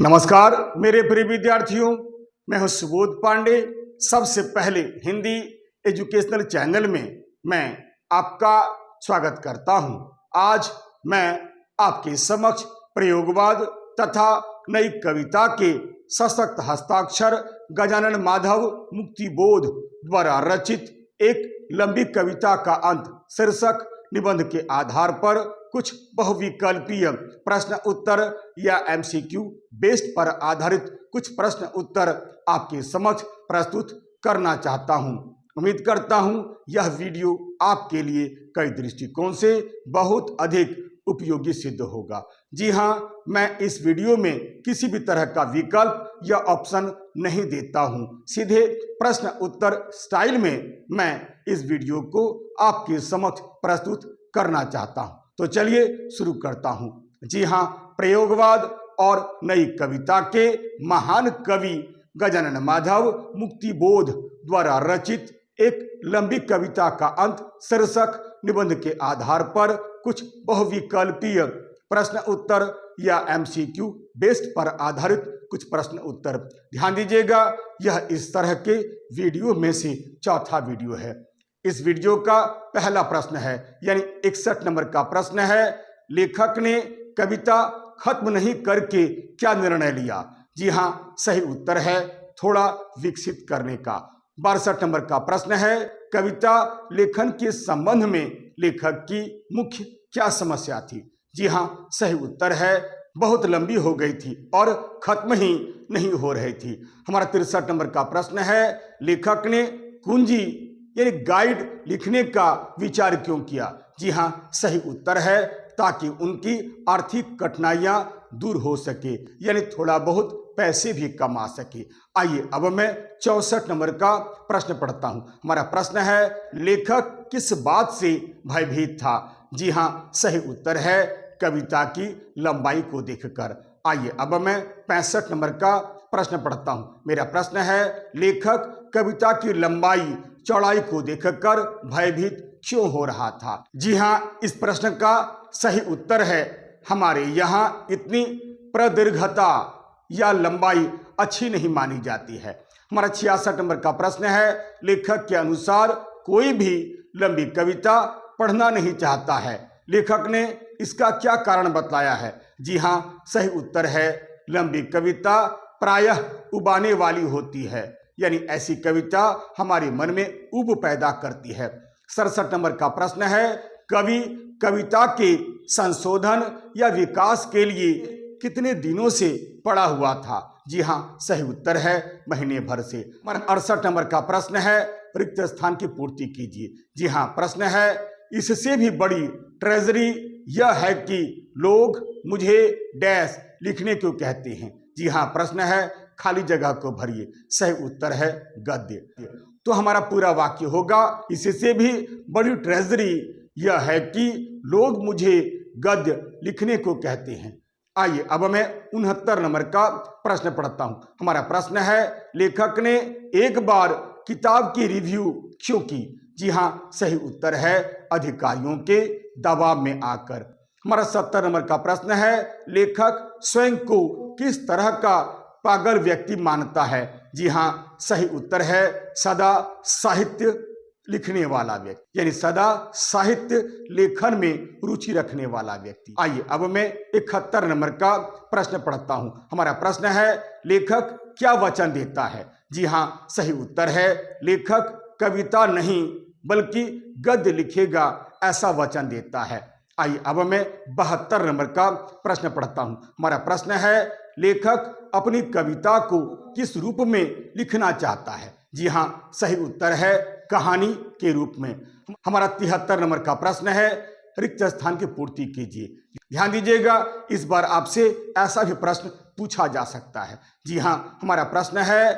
नमस्कार मेरे प्रिय विद्यार्थियों, मैं हूं सुबोध पांडे। सबसे पहले हिंदी एजुकेशनल चैनल में मैं आपका स्वागत करता हूं। आज मैं आपके समक्ष प्रयोगवाद तथा नई कविता के सशक्त हस्ताक्षर गजानन माधव मुक्तिबोध द्वारा रचित एक लंबी कविता का अंत शीर्षक निबंध के आधार पर कुछ बहुविकल्पीय प्रश्न उत्तर या एमसीक्यू बेस्ड पर आधारित कुछ प्रश्न उत्तर आपके समक्ष प्रस्तुत करना चाहता हूं। उम्मीद करता हूं यह वीडियो आपके लिए कई दृष्टिकोण से बहुत अधिक उपयोगी सिद्ध होगा। जी हां, मैं इस वीडियो में किसी भी तरह का विकल्प या ऑप्शन नहीं देता हूं। सीधे प्रश्न उत्तर स्टाइल में मैं इस वीडियो को आपके समक्ष प्रस्तुत करना चाहता हूं। तो चलिए शुरू करता हूं। जी हां, प्रयोगवाद और नई कविता के महान कवि गजानन माधव मुक्तिबोध द्वारा रचित एक लंबी कविता का अंत शीर्षक निबंध के आधार पर कुछ बहुविकल्पीय प्रश्न उत्तर या एमसीक्यू बेस्ड पर आधारित कुछ प्रश्न उत्तर। ध्यान दीजिएगा, यह इस तरह के वीडियो में से चौथा वीडियो है। इस वीडियो का पहला प्रश्न है, यानी 61 नंबर का प्रश्न है, लेखक ने कविता खत्म नहीं करके क्या निर्णय लिया? जी हां, सही उत्तर है थोड़ा विकसित करने का। 62 नंबर का प्रश्न है, कविता लेखन के संबंध में लेखक की मुख्य क्या समस्या थी? जी हां, सही उत्तर है बहुत लंबी हो गई थी और खत्म ही नहीं हो रही थी। हमारा 63 नंबर का प्रश्न है, लेखक ने कुंजी यानी गाइड लिखने का विचार क्यों किया? जी हां, सही उत्तर है ताकि उनकी आर्थिक कठिनाइयां दूर हो सके, यानी थोड़ा बहुत पैसे भी कमा सके। आइए अब मैं 64 नंबर का प्रश्न पढ़ता हूं। हमारा प्रश्न है, लेखक किस बात से भयभीत था? जी हां, सही उत्तर है कविता की लंबाई को देखकर। आइए अब मैं 65 नंबर का प्रश्न पढ़ता हूं। मेरा प्रश्न है, लेखक कविता की लंबाई चौड़ाई को देखकर भयभीत क्यों हो रहा था? जी हां, इस प्रश्न का सही उत्तर है, हमारे यहाँ इतनी प्रदीर्घता या लंबाई अच्छी नहीं मानी जाती है। हमारा 66 नंबर का प्रश्न है, लेखक के अनुसार कोई भी लंबी कविता पढ़ना नहीं चाहता है, लेखक ने इसका क्या कारण बतलाया है? जी हां, सही उत्तर है लंबी कविता प्रायः उबाने वाली होती है, यानी ऐसी कविता हमारे मन में ऊब पैदा करती है। 67 नंबर का प्रश्न है, कवि कविता के संशोधन या विकास के लिए कितने दिनों से पड़ा हुआ था? जी हां, सही उत्तर है महीने भर से। 68 नंबर का प्रश्न है, रिक्त स्थान की पूर्ति कीजिए। जी हां, प्रश्न है, इससे भी बड़ी ट्रेजरी यह है कि लोग मुझे डैश लिखने क्यों कहते हैं? जी हां, प्रश्न है खाली जगह को भरिए। सही उत्तर है गद्य। तो हमारा पूरा वाक्य होगा, इससे भी बड़ी ट्रेजरी यह है कि लोग मुझे गद्य लिखने को कहते हैं। आइए अब मैं 69 नंबर का प्रश्न पढ़ता हूं। हमारा प्रश्न है, लेखक ने एक बार किताब की रिव्यू क्यों की? जी हां, सही उत्तर है अधिकारियों के दबाव में आकर। हमारा 70 नंबर का प्रश्न है, लेखक स्वयं को किस तरह का पागल व्यक्ति मानता है? जी हां, सही उत्तर है सदा साहित्य लिखने वाला व्यक्ति, यानी सदा साहित्य लेखन में रुचि रखने वाला व्यक्ति। आइए अब मैं 71 नंबर का प्रश्न पढ़ता हूं। हमारा प्रश्न है, लेखक क्या वचन देता है? जी हां, सही उत्तर है लेखक कविता नहीं बल्कि गद्य लिखेगा ऐसा वचन देता है। आइए अब मैं 72 नंबर का प्रश्न पढ़ता हूं। हमारा प्रश्न है, लेखक अपनी कविता को किस रूप में लिखना चाहता है? जी हां, सही उत्तर है कहानी के रूप में। हमारा 73 नंबर का प्रश्न है, रिक्त स्थान की पूर्ति कीजिए। ध्यान दीजिएगा, इस बार आपसे ऐसा भी प्रश्न पूछा जा सकता है। जी हां, हमारा प्रश्न है,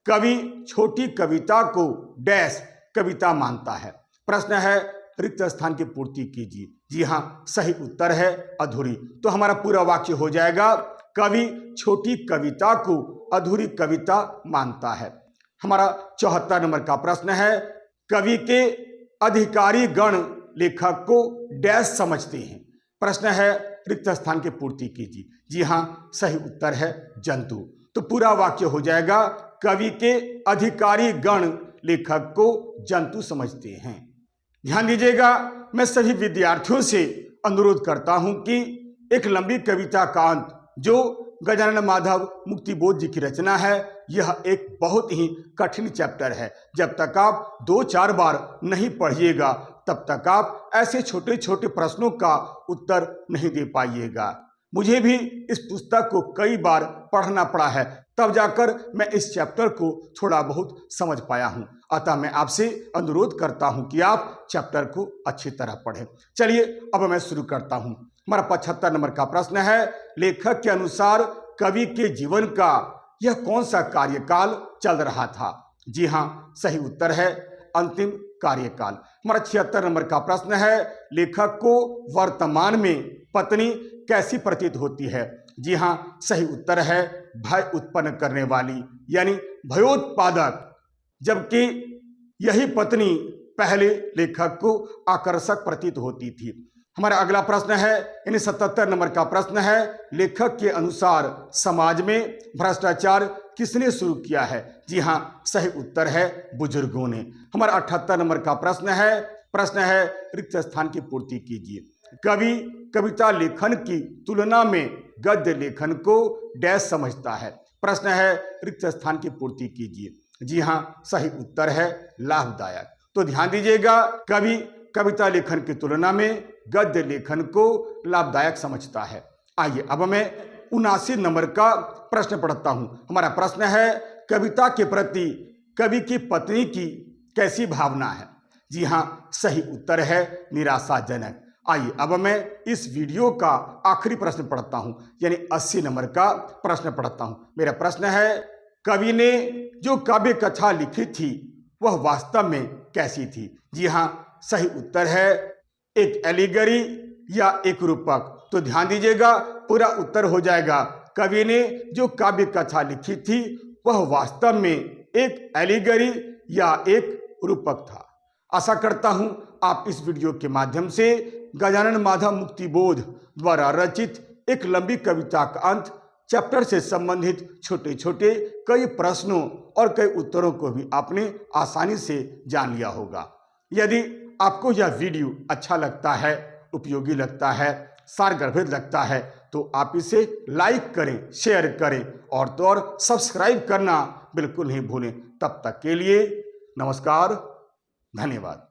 कवि छोटी कविता को डैश कविता मानता है? प्रश्न है, रिक्त स्थान की पूर्ति कीजिए। जी हां, सही उत्तर है अधूरी। तो हमारा पूरा वाक्य हो जाएगा, कवि छोटी कविता को अधूरी कविता मानता है। हमारा 74 नंबर का प्रश्न है, कवि के अधिकारी गण लेखक को डैश समझते हैं? प्रश्न है, रिक्त स्थान की पूर्ति कीजिए। जी हाँ, सही उत्तर है जंतु। तो पूरा वाक्य हो जाएगा, कवि के अधिकारी गण लेखक को जंतु समझते हैं। ध्यान दीजिएगा, मैं सभी विद्यार्थियों से अनुरोध करता हूं कि एक लंबी कविता का अंत जो गजानन माधव मुक्तिबोध जी की रचना है, यह एक बहुत ही कठिन चैप्टर है। जब तक आप 2-4 बार नहीं पढ़िएगा तब तक आप ऐसे छोटे छोटे प्रश्नों का उत्तर नहीं दे पाइएगा। मुझे भी इस पुस्तक को कई बार पढ़ना पड़ा है, तब जाकर मैं इस चैप्टर को थोड़ा बहुत समझ पाया हूं। अतः मैं आपसे अनुरोध करता हूं कि आप चैप्टर को अच्छी तरह पढ़ें। चलिए अब मैं शुरू करता हूं। हमारा 75 नंबर का प्रश्न है, लेखक के अनुसार कवि के जीवन का यह कौन सा कार्यकाल चल रहा था? जी हाँ, सही उत्तर है अंतिम कार्यकाल। हमारा 76 नंबर का प्रश्न है, लेखक को वर्तमान में पत्नी कैसी प्रतीत होती है? जी हाँ, सही उत्तर है भय उत्पन्न करने वाली, यानी भयोत्पादक, जबकि यही पत्नी पहले लेखक को आकर्षक प्रतीत होती थी। हमारा अगला प्रश्न है, यानी 77 नंबर का प्रश्न है, लेखक के अनुसार समाज में भ्रष्टाचार किसने शुरू किया है? जी हाँ, सही उत्तर है बुजुर्गों ने। हमारा 78 नंबर का प्रश्न है रिक्त स्थान की पूर्ति कीजिए। कवि कविता लेखन की तुलना में गद्य लेखन को डैश समझता है। प्रश्न है रिक्त स्थान की पूर्ति कीजिए। जी हाँ, सही उत्तर है लाभदायक। तो ध्यान दीजिएगा, कवि कविता लेखन की तुलना में गद्य लेखन को लाभदायक समझता है। आइए अब मैं 79 नंबर का प्रश्न पढ़ता हूं। हमारा प्रश्न है, कविता के प्रति कवि की पत्नी की कैसी भावना है? जी हाँ, सही उत्तर है निराशाजनक। आइए अब मैं इस वीडियो का आखिरी प्रश्न पढ़ता हूं, यानी 80 नंबर का प्रश्न पढ़ता हूं। मेरा प्रश्न है, कवि ने जो काव्य कथा लिखी थी वह वास्तव में कैसी थी? जी हाँ, सही उत्तर है एक एलिगरी या एक रूपक। तो ध्यान दीजिएगा, पूरा उत्तर हो जाएगा, कवि ने जो काव्य कथा लिखी थी वह वास्तव में एक एलिगरी या एक रूपक था। आशा करता हूं आप इस वीडियो के माध्यम से गजानन माधव मुक्तिबोध द्वारा रचित एक लंबी कविता का अंत चैप्टर से संबंधित छोटे छोटे कई प्रश्नों और कई उत्तरों को भी आपने आसानी से जान लिया होगा। यदि आपको यह वीडियो अच्छा लगता है, उपयोगी लगता है, सारगर्भित लगता है, तो आप इसे लाइक करें, शेयर करें और तो और सब्सक्राइब करना बिल्कुल नहीं भूलें। तब तक के लिए नमस्कार, धन्यवाद।